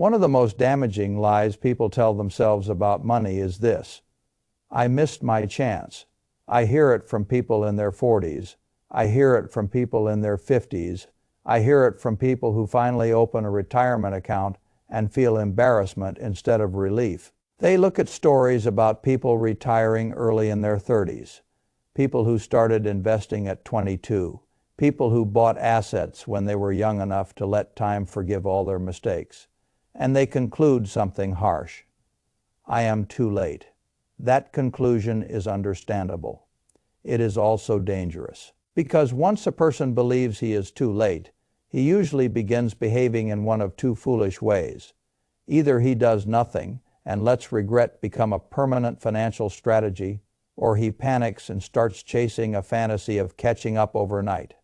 One of the most damaging lies people tell themselves about money is this: I missed my chance. I hear it from people in their 40s. I hear it from people in their 50s. I hear it from people who finally open a retirement account and feel embarrassment instead of relief. They look at stories about people retiring early in their 30s, people who started investing at 22, people who bought assets when they were young enough to let time forgive all their mistakes, and they conclude something harsh: I am too late. That conclusion is understandable. It is also dangerous, because once a person believes he is too late, he usually begins behaving in one of two foolish ways. Either he does nothing and lets regret become a permanent financial strategy, or he panics and starts chasing a fantasy of catching up overnight.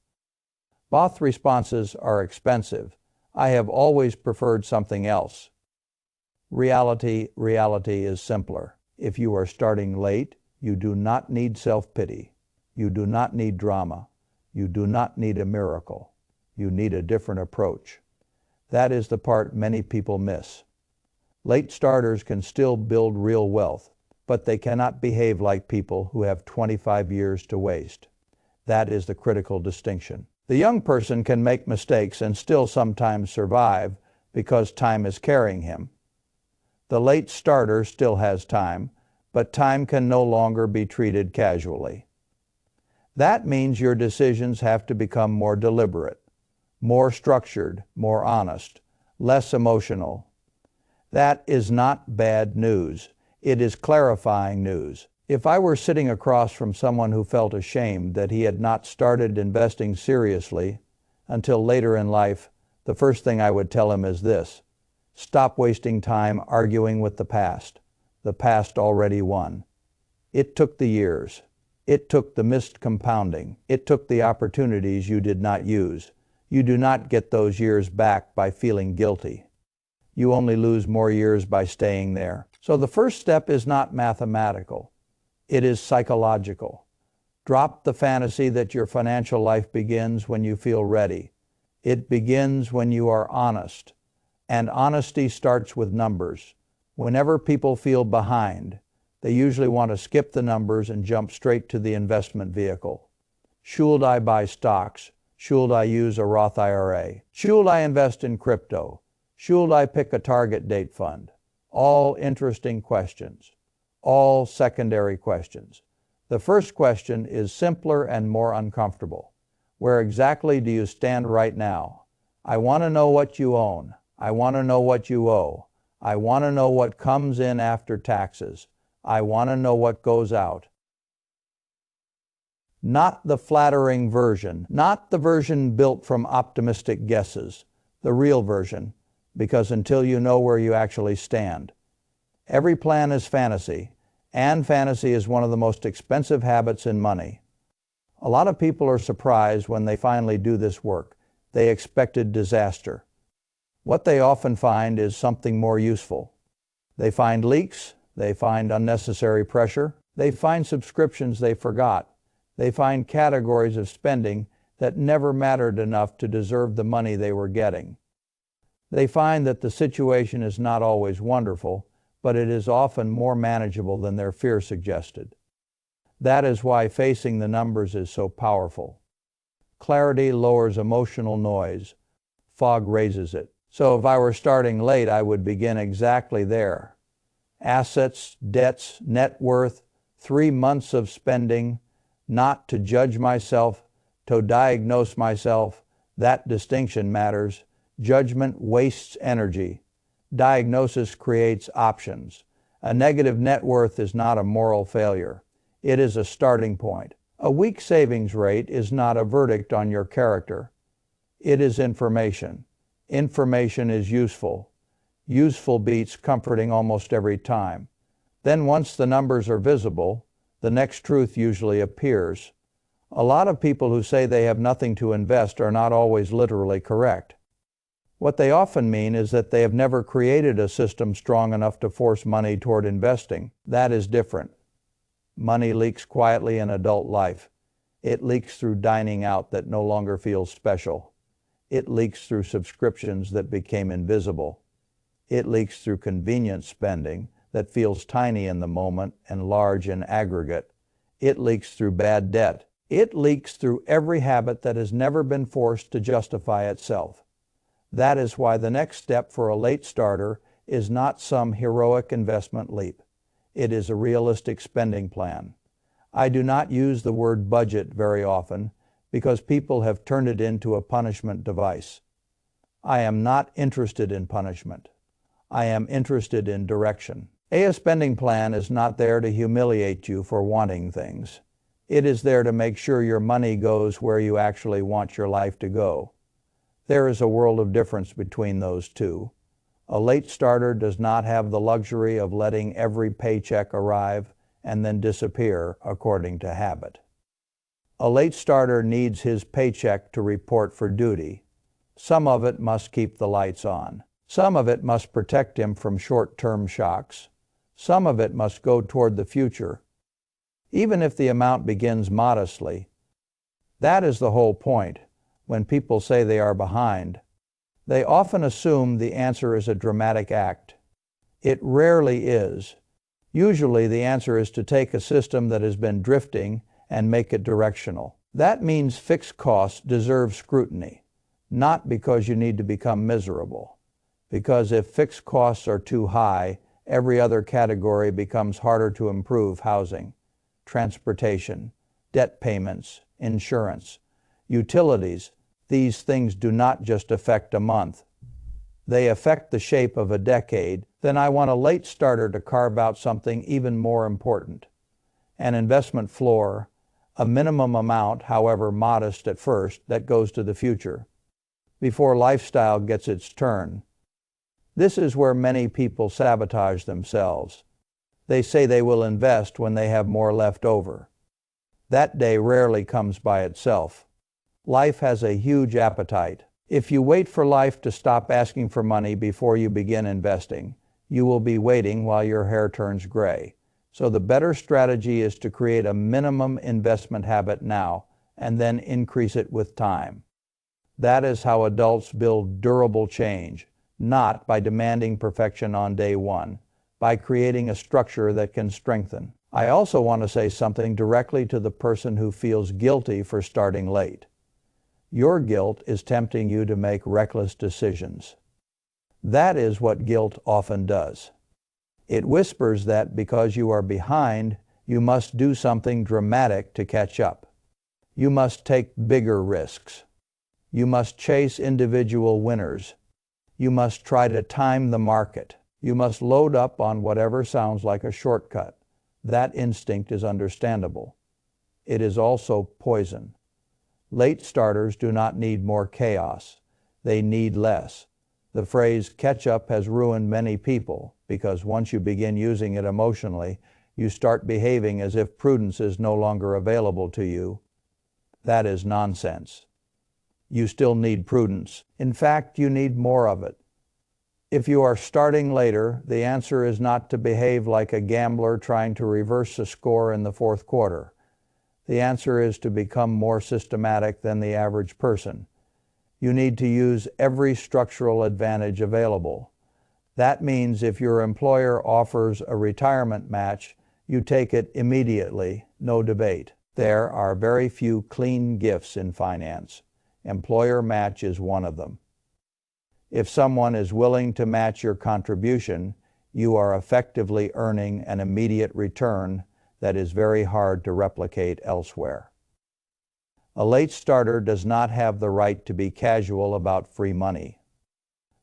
Both responses are expensive. I have always preferred something else. Reality is simpler. If you are starting late, you do not need self-pity. You do not need drama. You do not need a miracle. You need a different approach. That is the part many people miss. Late starters can still build real wealth, but they cannot behave like people who have 25 years to waste. That is the critical distinction. The young person can make mistakes and still sometimes survive because time is carrying him. The late starter still has time, but time can no longer be treated casually. That means your decisions have to become more deliberate, more structured, more honest, less emotional. That is not bad news. It is clarifying news. If I were sitting across from someone who felt ashamed that he had not started investing seriously until later in life, the first thing I would tell him is this: stop wasting time arguing with the past. The past already won. It took the years. It took the missed compounding. It took the opportunities you did not use. You do not get those years back by feeling guilty. You only lose more years by staying there. So the first step is not mathematical. It is psychological. Drop the fantasy that your financial life begins when you feel ready. It begins when you are honest. And honesty starts with numbers. Whenever people feel behind, they usually want to skip the numbers and jump straight to the investment vehicle. Should I buy stocks? Should I use a Roth IRA? Should I invest in crypto? Should I pick a target date fund? All interesting questions. All secondary questions. The first question is simpler and more uncomfortable. Where exactly do you stand right now? I want to know what you own. I want to know what you owe. I want to know what comes in after taxes. I want to know what goes out. Not the flattering version, not the version built from optimistic guesses, the real version, because until you know where you actually stand. Every plan is fantasy, and fantasy is one of the most expensive habits in money. A lot of people are surprised when they finally do this work. They expected disaster. What they often find is something more useful. They find leaks, they find unnecessary pressure, they find subscriptions they forgot, they find categories of spending that never mattered enough to deserve the money they were getting. They find that the situation is not always wonderful, but it is often more manageable than their fear suggested. That is why facing the numbers is so powerful. Clarity lowers emotional noise. Fog raises it. So if I were starting late, I would begin exactly there. Assets, debts, net worth, 3 months of spending, not to judge myself, to diagnose myself. That distinction matters. Judgment wastes energy. Diagnosis creates options. A negative net worth is not a moral failure. It is a starting point. A weak savings rate is not a verdict on your character. It is information. Information is useful. Useful beats comforting almost every time. Then once the numbers are visible, the next truth usually appears. A lot of people who say they have nothing to invest are not always literally correct. What they often mean is that they have never created a system strong enough to force money toward investing. That is different. Money leaks quietly in adult life. It leaks through dining out that no longer feels special. It leaks through subscriptions that became invisible. It leaks through convenience spending that feels tiny in the moment and large in aggregate. It leaks through bad debt. It leaks through every habit that has never been forced to justify itself. That is why the next step for a late starter is not some heroic investment leap. It is a realistic spending plan. I do not use the word budget very often because people have turned it into a punishment device. I am not interested in punishment. I am interested in direction. A spending plan is not there to humiliate you for wanting things. It is there to make sure your money goes where you actually want your life to go. There is a world of difference between those two. A late starter does not have the luxury of letting every paycheck arrive and then disappear according to habit. A late starter needs his paycheck to report for duty. Some of it must keep the lights on. Some of it must protect him from short-term shocks. Some of it must go toward the future, even if the amount begins modestly. That is the whole point. When people say they are behind, they often assume the answer is a dramatic act. It rarely is. Usually the answer is to take a system that has been drifting and make it directional. That means fixed costs deserve scrutiny, not because you need to become miserable. Because if fixed costs are too high, every other category becomes harder to improve: housing, transportation, debt payments, insurance, utilities. These things do not just affect a month. They affect the shape of a decade. Then I want a late starter to carve out something even more important: an investment floor, a minimum amount, however modest at first, that goes to the future, before lifestyle gets its turn. This is where many people sabotage themselves. They say they will invest when they have more left over. That day rarely comes by itself. Life has a huge appetite. If you wait for life to stop asking for money before you begin investing, you will be waiting while your hair turns gray. So the better strategy is to create a minimum investment habit now and then increase it with time. That is how adults build durable change, not by demanding perfection on day one, by creating a structure that can strengthen. I also want to say something directly to the person who feels guilty for starting late. Your guilt is tempting you to make reckless decisions. That is what guilt often does. It whispers that because you are behind, you must do something dramatic to catch up. You must take bigger risks. You must chase individual winners. You must try to time the market. You must load up on whatever sounds like a shortcut. That instinct is understandable. It is also poison. Late starters do not need more chaos. They need less. The phrase "catch up" has ruined many people because once you begin using it emotionally, you start behaving as if prudence is no longer available to you. That is nonsense. You still need prudence. In fact, you need more of it. If you are starting later, the answer is not to behave like a gambler trying to reverse a score in the fourth quarter. The answer is to become more systematic than the average person. You need to use every structural advantage available. That means if your employer offers a retirement match, you take it immediately, no debate. There are very few clean gifts in finance. Employer match is one of them. If someone is willing to match your contribution, you are effectively earning an immediate return that is very hard to replicate elsewhere. A late starter does not have the right to be casual about free money.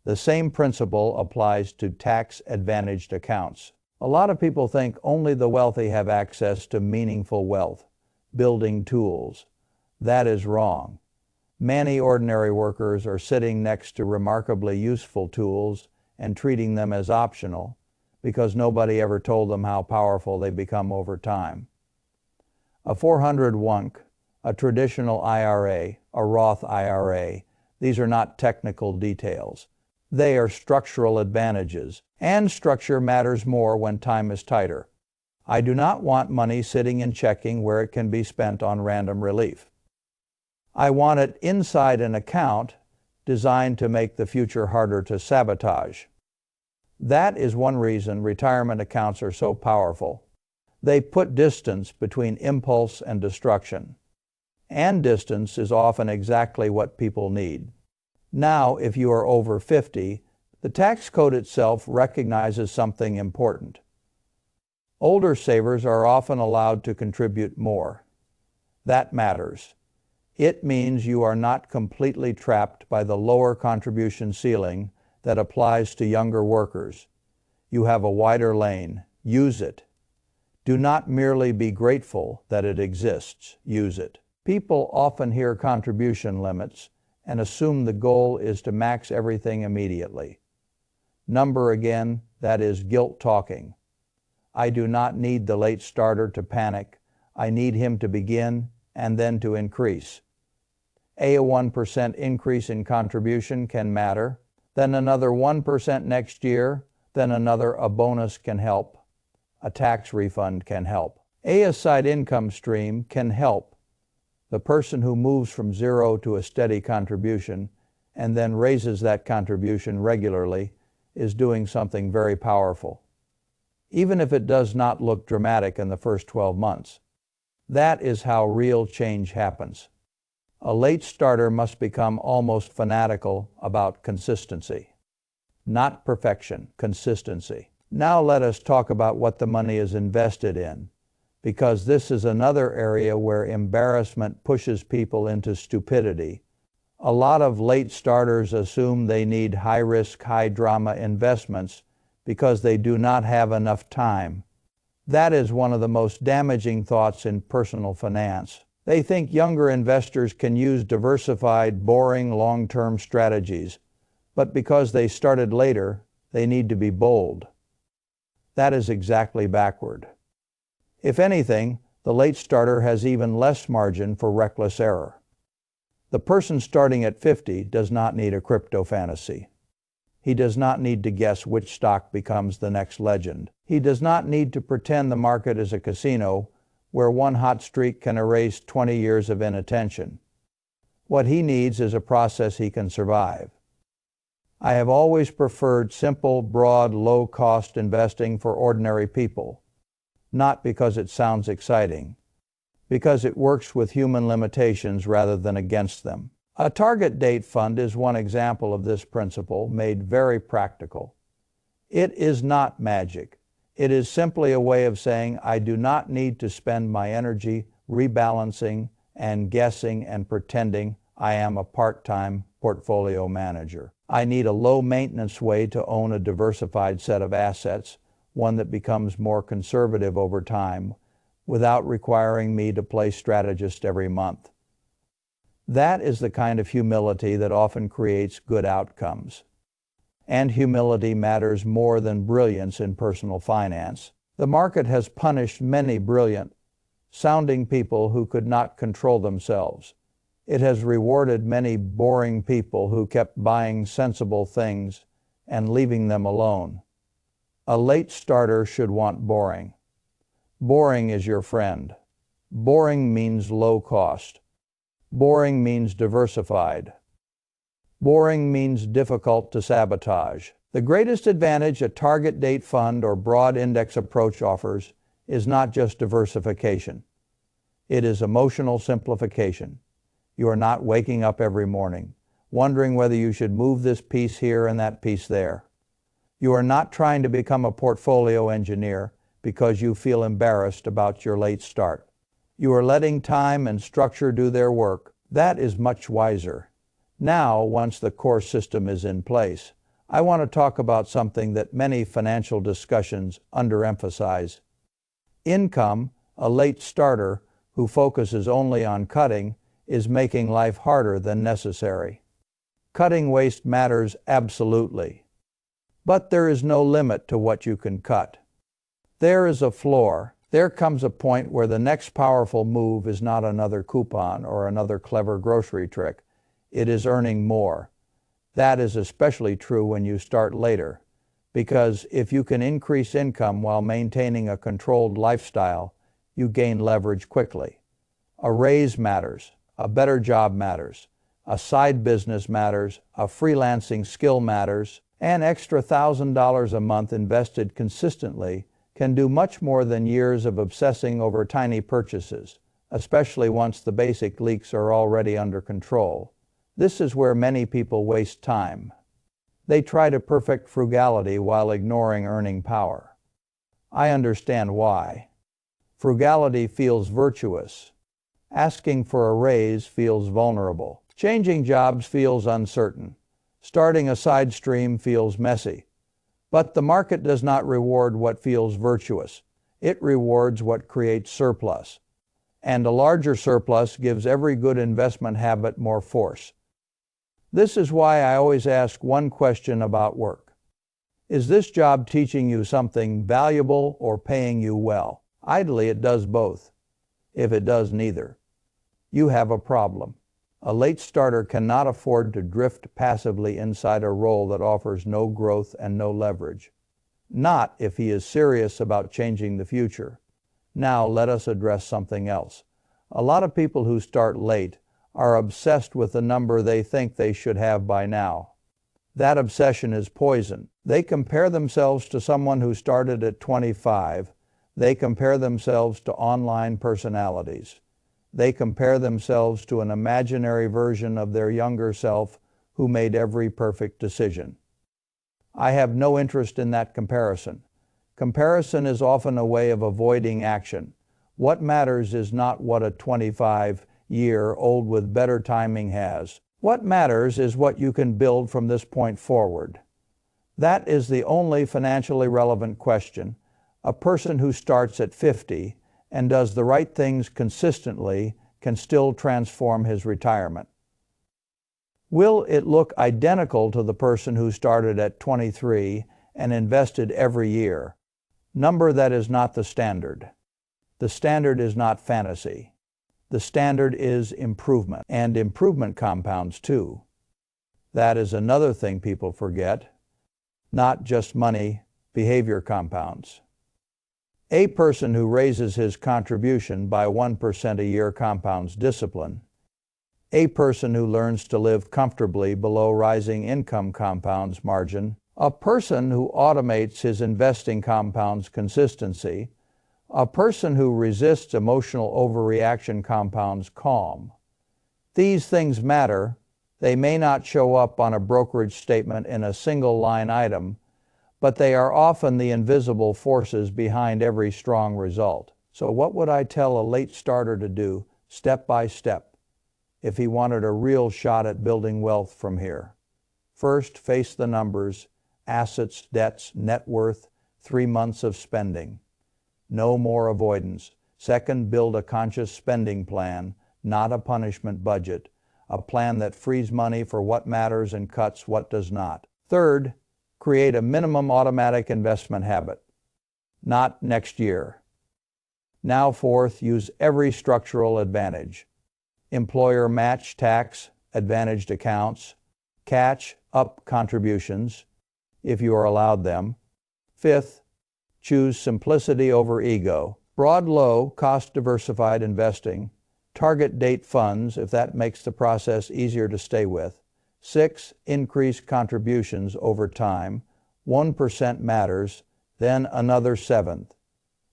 The same principle applies to tax-advantaged accounts. A lot of people think only the wealthy have access to meaningful wealth, building tools. That is wrong. Many ordinary workers are sitting next to remarkably useful tools and treating them as optional because nobody ever told them how powerful they become over time. A 401k, a traditional IRA, a Roth IRA, these are not technical details. They are structural advantages, and structure matters more when time is tighter. I do not want money sitting in checking where it can be spent on random relief. I want it inside an account designed to make the future harder to sabotage. That is one reason retirement accounts are so powerful. They put distance between impulse and destruction. And distance is often exactly what people need. Now, if you are over 50, the tax code itself recognizes something important. Older savers are often allowed to contribute more. That matters. It means you are not completely trapped by the lower contribution ceiling that applies to younger workers. You have a wider lane. Use it. Do not merely be grateful that it exists. Use it. People often hear contribution limits and assume the goal is to max everything immediately. Number again, that is guilt talking. I do not need the late starter to panic. I need him to begin and then to increase. A 1% increase in contribution can matter, then another 1% next year, then a bonus can help. A tax refund can help. A side income stream can help. The person who moves from zero to a steady contribution and then raises that contribution regularly is doing something very powerful, even if it does not look dramatic in the first 12 months. That is how real change happens. A late starter must become almost fanatical about consistency. Not perfection, consistency. Now let us talk about what the money is invested in, because this is another area where embarrassment pushes people into stupidity. A lot of late starters assume they need high-risk, high-drama investments because they do not have enough time. That is one of the most damaging thoughts in personal finance. They think younger investors can use diversified, boring, long-term strategies, but because they started later, they need to be bold. That is exactly backward. If anything, the late starter has even less margin for reckless error. The person starting at 50 does not need a crypto fantasy. He does not need to guess which stock becomes the next legend. He does not need to pretend the market is a casino where one hot streak can erase 20 years of inattention. What he needs is a process he can survive. I have always preferred simple, broad, low-cost investing for ordinary people, not because it sounds exciting, because it works with human limitations rather than against them. A target date fund is one example of this principle made very practical. It is not magic. It is simply a way of saying I do not need to spend my energy rebalancing and guessing and pretending I am a part-time portfolio manager. I need a low-maintenance way to own a diversified set of assets, one that becomes more conservative over time, without requiring me to play strategist every month. That is the kind of humility that often creates good outcomes. And humility matters more than brilliance in personal finance. The market has punished many brilliant sounding people who could not control themselves. It has rewarded many boring people who kept buying sensible things and leaving them alone. A late starter should want boring. Boring is your friend. Boring means low cost. Boring means diversified. Boring means difficult to sabotage. The greatest advantage a target date fund or broad index approach offers is not just diversification. It is emotional simplification. You are not waking up every morning wondering whether you should move this piece here and that piece there. You are not trying to become a portfolio engineer because you feel embarrassed about your late start. You are letting time and structure do their work. That is much wiser. Now, once the core system is in place, I want to talk about something that many financial discussions underemphasize. Income. A late starter who focuses only on cutting is making life harder than necessary. Cutting waste matters absolutely. But there is no limit to what you can cut. There is a floor. There comes a point where the next powerful move is not another coupon or another clever grocery trick. It is earning more. That is especially true when you start later, because if you can increase income while maintaining a controlled lifestyle, you gain leverage quickly. A raise matters. A better job matters. A side business matters. A freelancing skill matters. An extra $1,000 a month invested consistently can do much more than years of obsessing over tiny purchases, especially once the basic leaks are already under control. This is where many people waste time. They try to perfect frugality while ignoring earning power. I understand why. Frugality feels virtuous. Asking for a raise feels vulnerable. Changing jobs feels uncertain. Starting a side stream feels messy. But the market does not reward what feels virtuous. It rewards what creates surplus. And a larger surplus gives every good investment habit more force. This is why I always ask one question about work. Is this job teaching you something valuable or paying you well? Ideally, it does both. If it does neither, you have a problem. A late starter cannot afford to drift passively inside a role that offers no growth and no leverage. Not if he is serious about changing the future. Now let us address something else. A lot of people who start late are obsessed with the number they think they should have by now. That obsession is poison. They compare themselves to someone who started at 25. They compare themselves to online personalities. They compare themselves to an imaginary version of their younger self who made every perfect decision. I have no interest in that comparison. Comparison is often a way of avoiding action. What matters is not what a 25-year-old with better timing has. What matters is what you can build from this point forward. That is the only financially relevant question. A person who starts at 50 and does the right things consistently can still transform his retirement. Will it look identical to the person who started at 23 and invested every year? Number that is not the standard. The standard is not fantasy. The standard is improvement, and improvement compounds too. That is another thing people forget. Not just money, behavior compounds. A person who raises his contribution by 1% a year compounds discipline. A person who learns to live comfortably below rising income compounds margin. A person who automates his investing compounds consistency. A person who resists emotional overreaction compounds calm. These things matter. They may not show up on a brokerage statement in a single line item, but they are often the invisible forces behind every strong result. So what would I tell a late starter to do, step by step, if he wanted a real shot at building wealth from here? First, face the numbers, assets, debts, net worth, 3 months of spending. No more avoidance. Second, build a conscious spending plan, not a punishment budget, a plan that frees money for what matters and cuts what does not. Third, create a minimum automatic investment habit. Not next year. Now fourth, use every structural advantage. Employer match tax, advantaged accounts, catch up contributions, if you are allowed them. Fifth, choose simplicity over ego. Broad low cost diversified investing. Target date funds if that makes the process easier to stay with. 6. Increase contributions over time. 1% matters, then another 7th.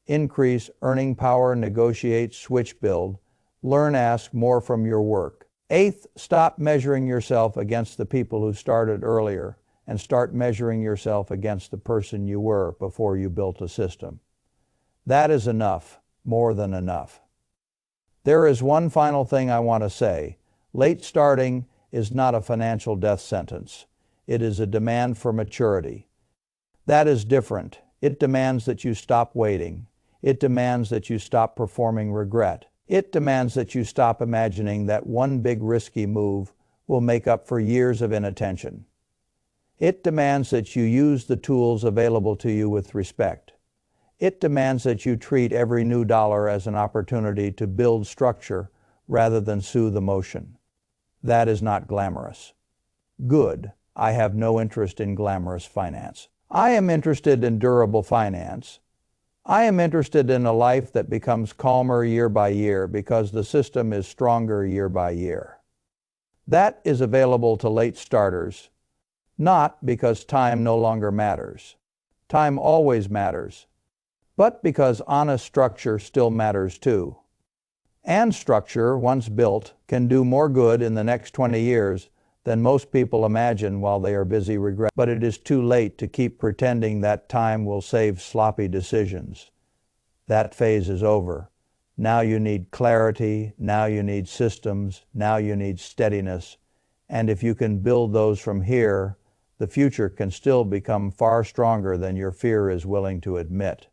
Increase earning power, negotiate, switch, build. Learn, ask more from your work. 8th, stop measuring yourself against the people who started earlier and start measuring yourself against the person you were before you built a system. That is enough, more than enough. There is one final thing I want to say. Late starting is not a financial death sentence. It is a demand for maturity. That is different. It demands that you stop waiting. It demands that you stop performing regret. It demands that you stop imagining that one big risky move will make up for years of inattention. It demands that you use the tools available to you with respect. It demands that you treat every new dollar as an opportunity to build structure rather than soothe emotion. That is not glamorous. Good. I have no interest in glamorous finance. I am interested in durable finance. I am interested in a life that becomes calmer year by year because the system is stronger year by year. That is available to late starters. Not because time no longer matters. Time always matters. But because honest structure still matters too. And structure, once built, can do more good in the next 20 years than most people imagine while they are busy regretting. But it is too late to keep pretending that time will save sloppy decisions. That phase is over. Now you need clarity, now you need systems, now you need steadiness. And if you can build those from here, the future can still become far stronger than your fear is willing to admit.